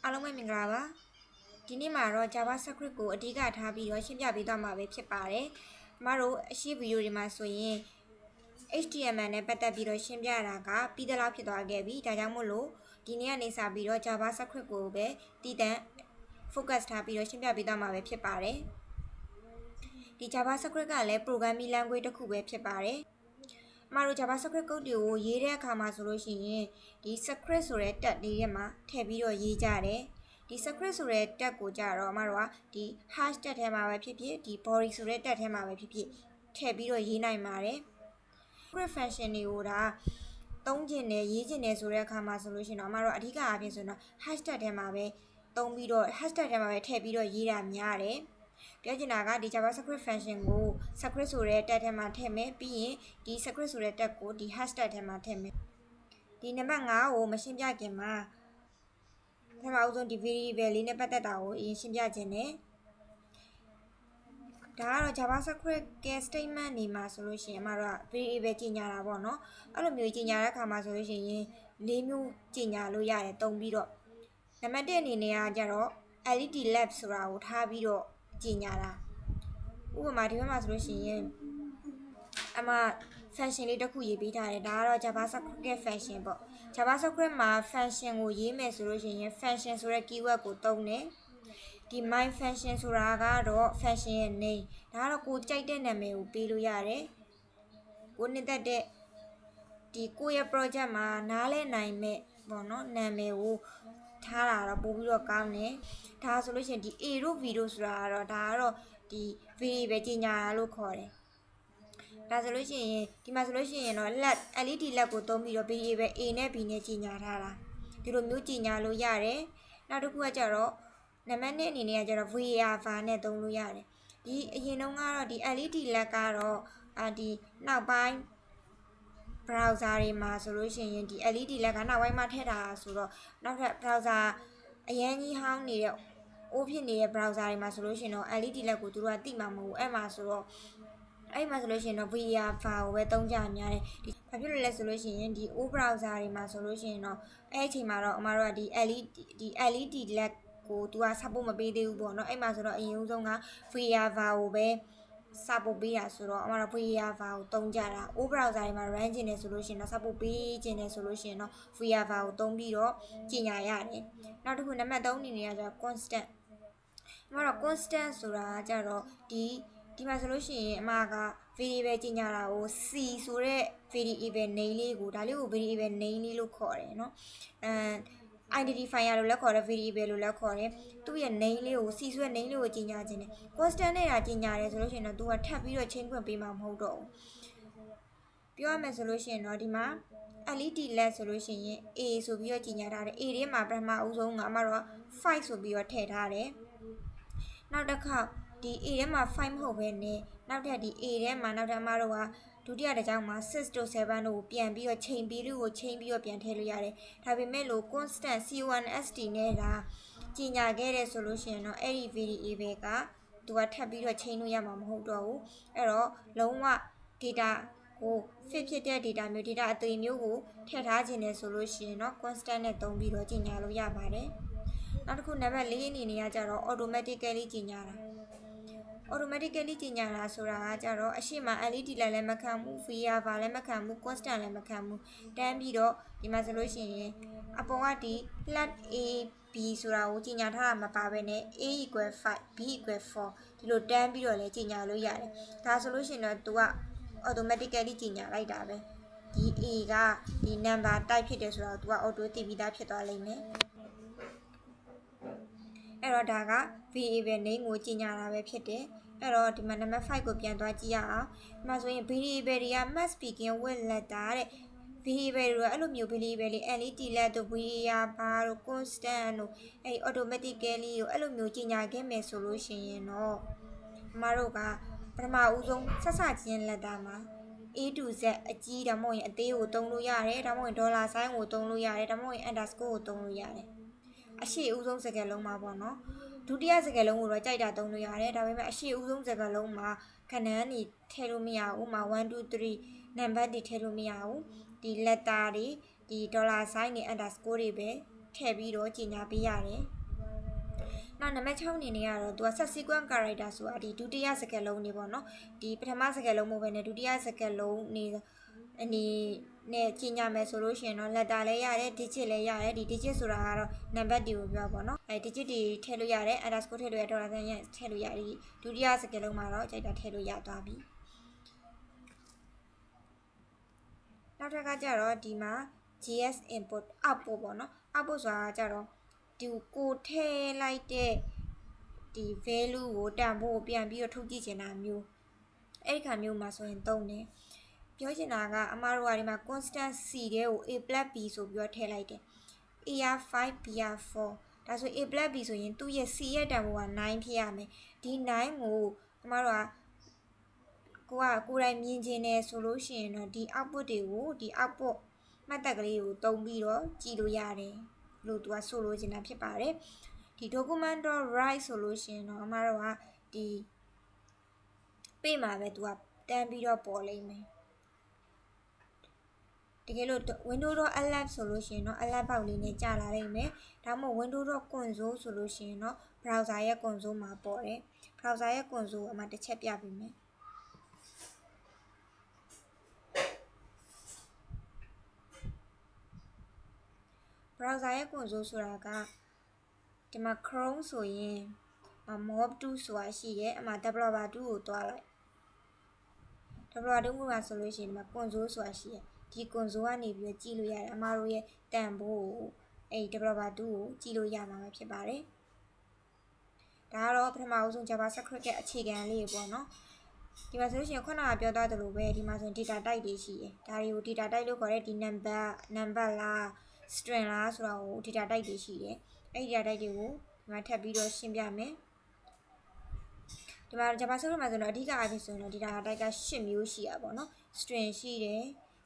အားလုံးပဲမင်္ဂလာပါဒီနေ့မှာတော့ JavaScript ကိုအဓိကထားပြီးတော့ရှင်းပြပေးသွားမှာပဲဖြစ်ပါတယ်ကျမတို့အရှိဗီဒီယိုတွေမှာဆိုရင် HTML နဲ့ပတ်သက်ပြီးတော့ရှင်းပြတာကပြီးသလောက်ဖြစ်သွားခဲ့ပြီဒါကြောင့်မို့လို့ဒီနေ့ကနေစပြီးတော့ JavaScript ကိုပဲတည်တံ့ focus ထားပြီးတော့ရှင်းပြပေးသွားမှာပဲဖြစ်ပါတယ်ဒီ JavaScript ကလည်း programming language တစ်ခုပဲဖြစ်ပါတယ်ကျမတို့ JavaScript code တွေကိုရေးတဲ့အခါမှာဆိုလို့ရှိရင်ဒီ script ဆိုတဲ့ tag လေးထဲမှာထည့်ပြီးတော့ရေးကြတယ်ဒီ script ဆိုတဲ့ tag ကိုကြတော့ကျမတို့ကဒီ hash tag ထဲမှာပဲဖြစ်ဖြစ်ဒီ body ဆိုတဲ့ tag ထဲမှာပဲဖြစ်ဖြစ်ထည့်ပြီးတော့ရေးနိုင်ပါတယ် script function တွေကိုဒါသုံးကျင်တယ်ရေးကျင်တယ်ဆိုတဲ့အခါမှာဆိုလို့ရှိရင်တော့ကျမတို့အဓိကအားဖြင့်ဆိုတော့ hash tag ထဲမှာပဲသုံးပြီးတော့ hash tag ထဲမှာပဲထည့်ပြီးတော့ရေးတာများတယ်ပြောချင်တာကဒီ JavaScript function ကို script ဆိုတဲ့ tag ထဲမှာထည့်မယ်ပြီးရင်ဒီ script ဆိုတဲ့ tag ကိုဒီ hash tag ထဲမှာထည့်မယ်ဒီနံပါတ်5ကိုမရှင်းပြခင်မှာပထမအဆုံးဒီ variable လေးနဲ့ပတ်သက်တာကိုအရင်ရှင်းပြခြင်းနဲ့ဒါကတော့ JavaScript က statement နေမှာဆိုလို့ရှိရင်အမတို့က variable ကြီးညာတာပေါ့နော်အဲ့လိုမျိုးကြီးညာတဲ့အခါမှာဆိုလို့ရှိရင်၄မျိုးကြီးညာလို့ရတယ်တုံးပြီးတော့နံပါတ်1အနေနဲ့ကကြတော့ LED lab ဆိုတာကိုထားပြီးတော့ကြီးညာတာဥပမာဒီဘက်မှာဆိုလို့ရှိရင်အမ function လေးတစ်ခုရေးပေးထားတယ်ဒါကတော့ JavaScript function ပေါ့ JavaScript မှာ function ကိုရေးမယ်ဆိုလို့ရှိရင် function ဆိုတဲ့ keyword ကိုသုံးတယ်ဒီ my function ဆိုတာကတော့ function ရဲ့ name ဒါကတော့ကိုကြိုက်တဲ့နာမည်ကိုပေးလို့ရတယ်ကိုနှစ်သက်တဲ့ဒီကိုရဲ့ project မှာနားလဲနိုင်မဲ့ပေါ့နော်နာမည်ကိုထားတာတော့ပို့ပြီးတော့ကောင်းတယ်ဒါဆိုလို့ရှိရင်ဒီ a တို့ v တို့ဆိုတာကတော့ဒါကတော့ဒီ variable ကြီးညာတာလို့ခေါ်တယ်ဒါဆိုလို့ရှိရင်ဒီမှာဆိုလို့ရှိရင်တော့ LED lab ကိုသုံးပြီးတော့ variable a နဲ့ b နဲ့ကြီးညာထားတာဒီလိုမျိုးကြီးညာလို့ရတယ်နောက်တစ်ခုကကြတော့နံပါတ်1အနေနဲ့ကကြတော့ var နဲ့သုံးလို့ရတယ်ဒီအရင်တုန်းကတော့ဒီ LED lab ကတော့ဒီနောက်ပိုင်း browser တွေမှာဆိုလို့ရှိရင်ဒီ LED lab ကနောက်ပိုင်းမှာထည့်တာဆိုတော့နောက်ထပ် browser အရင်ကြီးဟောင်းနေတဲ့ အိုးဖြစ်နေတဲ့ browser တွေမှာဆိုလို့ရှိရင်တော့ LED lab ကိုသူတို့ကတိမှာမဟုတ်ဘူးအဲ့မှာဆိုတော့အဲ့မှာဆိုလို့ရှိရင်တော့ var ကိုပဲသုံးကြများတယ်ဒီဘာဖြစ်လို့လဲဆိုလို့ရှိရင်ဒီ old browser တွေမှာဆိုလို့ရှိရင်တော့အဲ့အချိန်မှာတော့အမတို့ကဒီ LED lab ကိုသူက support မပေးသေးဘူးပေါ့နော်အဲ့မှာဆိုတော့အရင်ဆုံးက var ကိုပဲ support ပေးတာဆိုတော့အမတို့ var ကိုသုံးကြတာ old browser တွေမှာ run ကျင်နေဆိုလို့ရှိရင်တော့ support ပေးကျင်နေဆိုလို့ရှိရင်တော့ var ကိုသုံးပြီးတော့ကြီးညာရတယ်နောက်တစ်ခုနံပါတ်3အနေနဲ့ကကျတော့ constant အမတို့ constant ဆိုတာကကြတော့ဒီမှာဆိုလို့ရှိရင်အမက variable ကြီးညာတာကို c ဆိုတဲ့ variable name လေးကိုဒါလေးကို variable name လေးလို့ခေါ်တယ်เนาะidentifier လို့လည်းခေါ်တယ် variable လို့လည်းခေါ်တယ်သူ့ရဲ့ name လေးကို c ဆိုတဲ့ name လေးကိုကြီးညာခြင်းတယ် constant နဲ့ကြီးညာတယ်ဆိုလို့ရှိရင်တော့သူကထပ်ပြီးတော့ change ခွင့်ပေးမှာမဟုတ်တော့ဘူးပြောရမယ်ဆိုလို့ရှိရင်တော့ဒီမှာ LED lab ဆိုလို့ရှိရင် a ဆိုပြီးတော့ကြီးညာထားတယ် a ထဲမှာပထမအဦးဆုံးကအမတို့က5ဆိုပြီးတော့ထည့်ထားတယ်နောက်တစ်ခါဒီ a ထဲမှာ5မဟုတ်ဘဲနဲ့နောက်ထပ်ဒီ a ထဲမှာနောက်ထပ်အမတို့ကဒုတိယတစ်ကြောင်းမှာ6တို့7တို့ကိုပြန်ပြီးတော့ချိန်ပြီးလို့ကိုချိန်ပြီးတော့ပြန်ထည့်လို့ရတယ်ဒါပေမဲ့လို့ constant const နဲ့ဒါကြီးညာခဲ့တဲ့ဆိုလို့ရှိရင်တော့အဲ့ဒီ variable ကသူကထပ်ပြီးတော့ချိန်လို့ရမှာမဟုတ်တော့ဘူးအဲ့တော့လုံးဝ data ကို fit ဖြစ်တဲ့ data မျိုး data အသွင်မျိုးကိုထည့်ထားခြင်းနဲ့ဆိုလို့ရှိရင်တော့ constant နဲ့သုံးပြီးတော့ကြီးညာလို့ရပါတယ်နောက်တစ်ခုနံပါတ်4အနေနဲ့ကကြတော့ automatically ကြီးညာတာ automatically ကြီးညာတာဆိုတာကကြတော့အရှိမ LED လည်းမခံဘူး var လည်းမခံဘူး constant လည်းမခံဘူးတန်းပြီးတော့ဒီမှာဆိုလို့ရှိရင်အပေါ်ကဒီ flat a b ဆိုတာကိုကြီးညာထားတာမပါဘဲနဲ့ a = 5 b = 4ဒီလိုတန်းပြီးတော့လည်းကြီးညာလို့ရတယ်ဒါဆိုလို့ရှိရင်တော့ तू က automatically ကြီးညာလိုက်တာပဲဒီ a ကဒီ number type ဖြစ်တယ်ဆိုတော့ तू က auto သိပြီးသားဖြစ်သွားလိမ့်မယ်အဲ့တော့ဒါက variable name ကိုကြီးညာတာပဲဖြစ်တယ်အဲ့တော့ဒီမှာနံပါတ်5ကိုပြန်သွားကြည့်ရအောင်ဒီမှာဆိုရင် variable တွေက must begin with letter တဲ့ variable တွေအဲ့လိုမျိုး variable လေး LED lab တို့ var တို့ constant တို့အဲ့ automatically တို့အဲ့လိုမျိုးကြီးညာခဲ့မယ်ဆိုလို့ရှိရင်တော့အမတို့ကပထမဦးဆုံးဆက်စချင်း letter မှာ A to Z အကြီးဒါမှမဟုတ်ရင်အသေးကိုသုံးလို့ရတယ်ဒါမှမဟုတ်ဒေါ်လာဆိုင်းကိုသုံးလို့ရတယ်ဒါမှမဟုတ် underscore ကိုသုံးလို့ရတယ်အရှိဦးဆုံးစကားလုံးမှာပေါ့နော်ဒုတိယစကားလုံးကိုတော့ကြိုက်တာသုံးလို့ရတယ်ဒါပေမဲ့အရှိဦးဆုံးစကားလုံးမှာခဏန်းနေထည့်လို့မရဘူးမှာ1 2 3နံပါတ်တွေထည့်လို့မရဘူးဒီ letter တွေဒီဒေါ်လာဆိုင်းတွေ underscore တွေပဲ ထည့်ပြီးတော့ကြီးညာပေးရတယ်နောက်နံပါတ်6အနေနဲ့ကတော့သူက subsequent character ဆိုတာဒီဒုတိယစကားလုံးတွေပေါ့နော်ဒီပထမစကားလုံးမဟုတ်ဘဲနဲ့ဒုတိယစကားလုံးအနေနဲ့ကြီးညာမယ်ဆိုလို့ရှိရင်တော့ letter လည်းရတယ် digit လည်းရတယ်ဒီ digit ဆိုတာကတော့နံပါတ်တွေကိုပြောပေါ့နော်digit တွေထည့်လို့ရတယ် underscore ထည့်လို့ရ dollar sign ထည့်လို့ရဒီဒုတိယစကားလုံးမှာတော့ကြိုက်တာထည့်လို့ရသွားပြီနောက်ထပ်ကကြတော့ဒီမှာ gs input output ပေါ့နော် output ဆိုတာကြတော့ဒီကိုထည့်လိုက်တဲ့ဒီ value ကိုတန်ဖို့ပြန်ပြီးတော့ထုတ်ကြည့်ချင်တာမျိုးအဲ့ဒီခါမျိုးမှာဆိုရင်သုံးတယ်ပြောချင်တာကအမတို့ကဒီမှာ constant c တဲ့ကို a + b ဆိုပြီးတော့ထည့်လိုက်တယ် a က5 b က4ဒါဆို a + b ဆိုရင်သူ့ရဲ့ c ရဲ့တန်ဖိုးက9ဖြစ်ရမယ်ဒီ9ကိုအမတို့ကကိုယ်တိုင်မြင်ချင်တယ်ဆိုလို့ရှိရင်တော့ဒီ output တွေကိုဒီ output မှတ်တက်ကလေးကိုသုံးပြီးတော့ကြည့်လို့ရတယ်လို့သူကဆိုလိုချင်တာဖြစ်ပါတယ်ဒီ document.write ဆိုလို့ရှိရင်တော့အမတို့ကဒီပေးမှာပဲသူကတန်းပြီးတော့ပေါ်လိမ့်မယ်တကယ်လို့ window.alert ဆိုလို့ရှိရင်တော့ alert ပေါက်လေးနဲ့ကြာလာလိမ့်မယ်ဒါမှမဟုတ် window.console ဆိုလို့ရှိရင်တော့ browser ရဲ့ console မှာပေါ်တယ် browser ရဲ့ console အမှတစ်ချက်ပြပေးမယ်browser ရဲ့ console ဆိုတာကဒီမှာ Chrome ဆိုရင် mob2 ဆိုတာရှိတယ်အမှ developer 2ကိုတွားလိုက် developer 2မှာဆိုလို့ရှိရင်ဒီမှာ console ဆိုတာရှိတယ်ဒီ console ကနေပြီးတော့ကြည့်လို့ရတယ်အမတို့ရဲ့တန်ဖိုးကိုအဲ့ developer 2ကိုကြည့်လို့ရမှာပဲဖြစ်ပါတယ်ဒါကတော့ပထမအဆုံး JavaScript ရဲ့အခြေခံလေးပေါ့နော်ဒီမှာဆိုလို့ရှိရင်ခုနကပြောသွားသလိုပဲဒီမှာဆိုရင် data type တွေရှိတယ်ဒါတွေကို data type လို့ခေါ်တဲ့ဒီ number လား string လားဆိုတာကို data type တွေရှိတယ်အဲ့ဒီ data type တွေကိုဒီမှာထပ်ပြီးတော့ရှင်းပြမယ်ဒီမှာ JavaScript မှာဆိုတော့အဓိကအဖြစ်ဆိုရင်တော့ data type က8မျိုးရှိတာပေါ့နော် string ရှိတယ်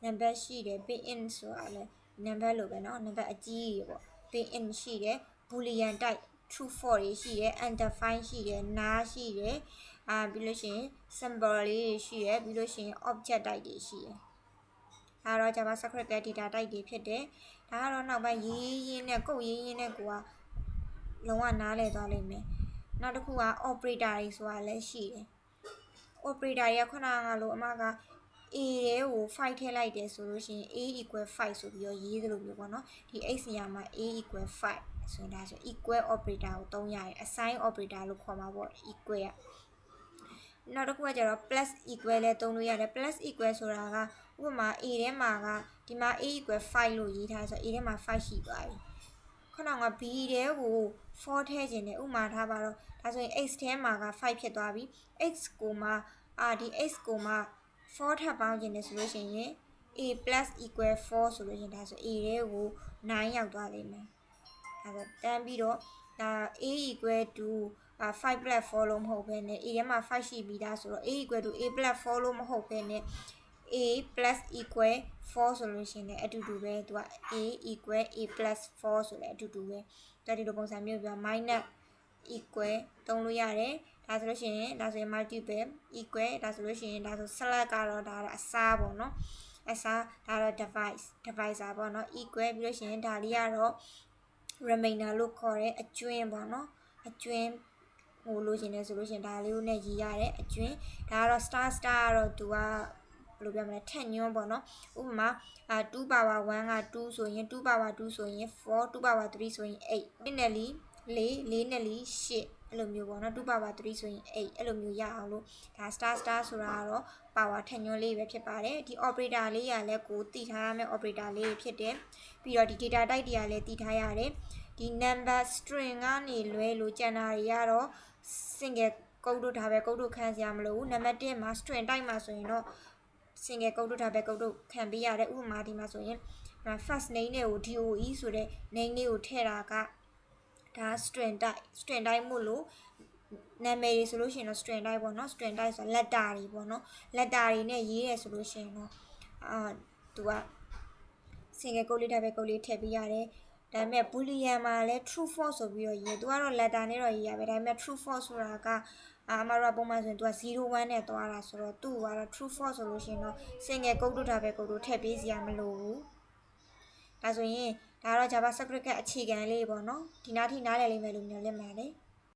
number ရှိတယ် pinဆိုတာလည်း number လို့ပဲเนาะ number အကြီးကြီးပေါ့ pin ရှိတယ် boolean type true false တွေရှိတယ် undefined ရှိတယ် null ရှိတယ်ပြီးလို့ရှိရင် symbol လေးတွေရှိတယ်ပြီးလို့ရှိရင် object type တွေရှိတယ်ဒါတော့ JavaScript ရဲ့ data type တွေဖြစ်တယ်ဒါကတော့နောက်ပိုင်းရေးရင်းနဲ့ကုတ်ရေးရင်းနဲ့ကိုကလုံးဝနားလည်သွားလိမ့်မယ်နောက်တစ်ခုက operator တွေဆိုတာလည်းရှိတယ် operator တွေကခုနကလိုအမက a တဲ့ကို 5 ထည့်လိုက်တယ်ဆိုလို့ရှိရင် a = 5ဆိုပြီးတော့ရေးသလိုမျိုးပေါ့နော်ဒီ x နေရာမှာ a = 5ဆိုဒါဆို equal operator ကိုသုံးရတယ် assign operator လို့ခေါ်မှာပေါ့ equal ကနောက်တစ်ခုကကျတော့ plus equal လည်းသုံးလို့ရတယ် plus equal ဆိုတာကဥပမာ a ထဲမှာကဒီမှာ a = 5လို့ရေးထားဆို a ထဲမှာ5ရှိသွားပြီခုနက b ထဲကို4ထည့်ခြင်းနဲ့ဥမာထားပါတော့ဒါဆိုရင် x ထဲမှာက5ဖြစ်သွားပြီ x ကိုမှဒီ x ကိုမှ4ထပ်ပေါင်းခြင်းနဲ့ဆိုလို့ရှိရင် a + = 4ဆိုလို့ရှိရင်ဒါဆို a ထဲကို9ရောက်သွားလိမ့်မယ်အဲဒါတန်းပြီးတော့ဒါ a = 5 + 4လို့မဟုတ်ဘဲနဲ့ a ထဲမှာ5ရှိပြီးသားဆိုတော့ a = a + 4လို့မဟုတ်ဘဲနဲ့ a + 4ဆိုလို့ရှိရင်လည်းအတူတူပဲသူက a = a + 4ဆိုလည်းအတူတူပဲဒါဒီလိုပုံစံမျိုးပြ minus equal သုံးလို့ရတယ်ဒါဆိုလို့ရှိရင်ဒါဆိုရင် multiple equal ဒါဆိုလို့ရှိရင်ဒါဆို select ကတော့ဒါအစားပေါ့နော်အစားဒါတော့ divisor ပေါ့နော် equal ပြီးလို့ရှိရင်ဒါလေးကတော့ remainder လို့ခေါ်တဲ့အကျွင်းပေါ့နော်အကျွင်းဟိုလို့ရှင်လဲဆိုလို့ရှင်ဒါလေးကိုနဲ့ရေးရတယ်အကျွင်းဒါကတော့ star ကတော့သူကဘယ်လိုပြောမလဲထက်ညွန်းပေါ့နော်ဥပမာ2 power 1က2ဆိုရင်2 power 2ဆိုရင်4 2 power 3ဆိုရင်8နဲ့လီ4နဲ့လီ8အဲ့လိုမျိုးပေါ့နော်2 power 3ဆိုရင်8အဲ့လိုမျိုးရအောင်လို့ဒါ star ဆိုတာကတော့ power ထက်ညွန်းလေးပဲဖြစ်ပါတယ်ဒီ operator လေးရလဲကိုတည်ထားရမယ့် operator လေးဖြစ်တယ်ပြီးတော့ဒီ data type တွေကလည်းတည်ထားရတယ်ဒီ number string ကနေလွဲလို့ကျန်တာတွေကတော့ single ကုတ်တို့ဒါပဲကုတ်တို့ခံစရာမလိုဘူးနံပါတ်1မှာ string type မှာဆိုရင်တော့ single ကုတ်တို့ဒါပဲကုတ်တို့ခံပေးရတယ်ဥပမာဒီမှာဆိုရင် first name နဲ့ကို DOE ဆိုတဲ့ name လေးကိုထည့်တာကဒါ string type မို့လို့နာမည်တွေဆိုလို့ရှိရင်တော့ string type ပေါ့နော် string type ဆိုတာ letter တွေပေါ့နော် letter တွေနဲ့ရေးရဲဆိုလို့ရှိရင်တော့သူက single ကုတ်လေးဒါပဲကုတ်လေးထည့်ပေးရတယ်ဒါပေမဲ့ boolean မှာလည်း true false ဆိုပြီးတော့ရေးသူကတော့ letter နဲ့တော့ရေးရပဲဒါပေမဲ့ true false ဆိုတာကအမတို့ကပုံမှန်ဆိုရင်သူက0 1နဲ့သွားတာဆိုတော့သူ့ကတော့ true false ဆိုလို့ရှိရင်တော့ single ကုတ်တို့ဒါပဲကုတ်တို့ထည့်ပေးစရာမလိုဘူးဒါဆိုရင် ဒါတော့ JavaScript ကအခြေခံလေးပေါ့နော်ဒီနားထိနားလည်လိမ့်မယ်လို့မျှော်လင့်ပါတယ်